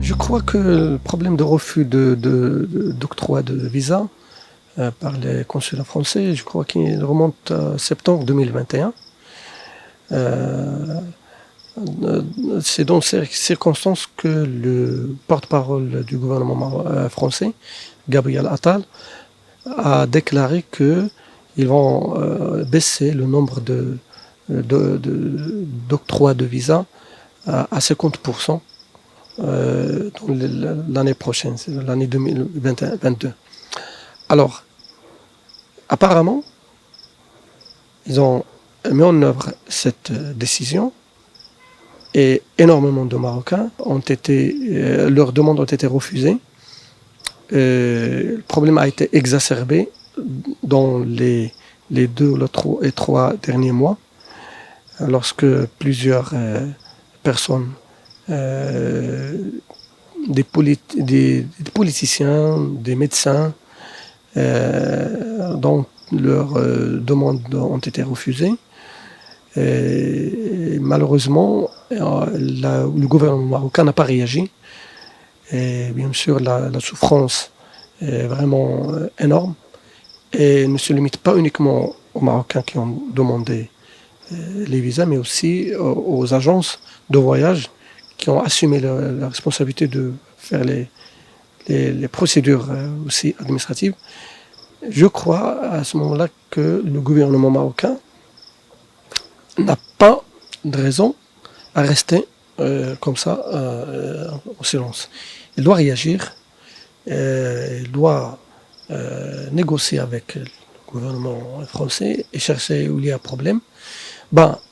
Je crois que le problème de refus d'octroi de visa par les consulats français, je crois qu'il remonte à septembre 2021. Euh, c'est dans ces circonstances que le porte-parole du gouvernement français, Gabriel Attal, a déclaré qu'ils vont baisser le nombre d'octroi de visa à 50% l'année prochaine, c'est l'année 2022. Alors, apparemment, ils ont mis en œuvre cette décision et énormément de Marocains leurs demandes ont été refusées. Le problème a été exacerbé dans les 2 et 3 derniers mois, lorsque plusieurs personnes, des politiciens, des médecins, dont leurs demandes ont été refusées. Et malheureusement, le gouvernement marocain n'a pas réagi. Et bien sûr, la souffrance est vraiment énorme et ne se limite pas uniquement aux Marocains qui ont demandé les visas, mais aussi aux agences de voyage qui ont assumé la responsabilité de faire les procédures aussi administratives. Je crois à ce moment-là que le gouvernement marocain n'a pas de raison à rester comme ça en silence. Il doit réagir, il doit négocier avec le gouvernement français et chercher où il y a un problème.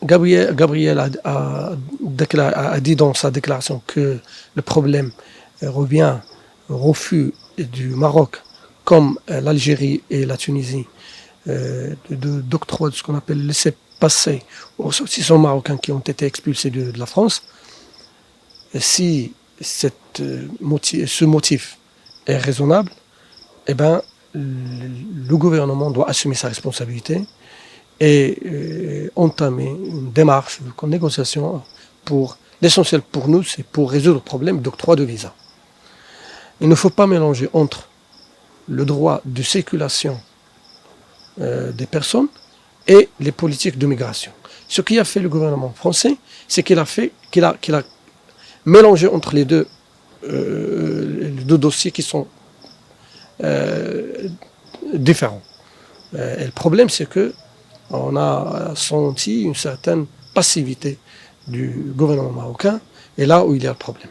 Gabriel a dit dans sa déclaration que le problème revient au refus du Maroc, comme l'Algérie et la Tunisie, d'octroi de ce qu'on appelle le laissez-passer aux ressortissants marocains qui ont été expulsés de la France. Si ce motif est raisonnable, eh ben, le gouvernement doit assumer sa responsabilité et entamer une démarche de négociation pour l'essentiel pour nous, c'est pour résoudre le problème d'octroi de visa. Il ne faut pas mélanger entre le droit de circulation des personnes et les politiques de migration. Ce qu'a fait le gouvernement français, c'est qu'il a mélangé entre les deux dossiers qui sont différents. Et le problème, c'est que on a senti une certaine passivité du gouvernement marocain, et là où il y a le problème.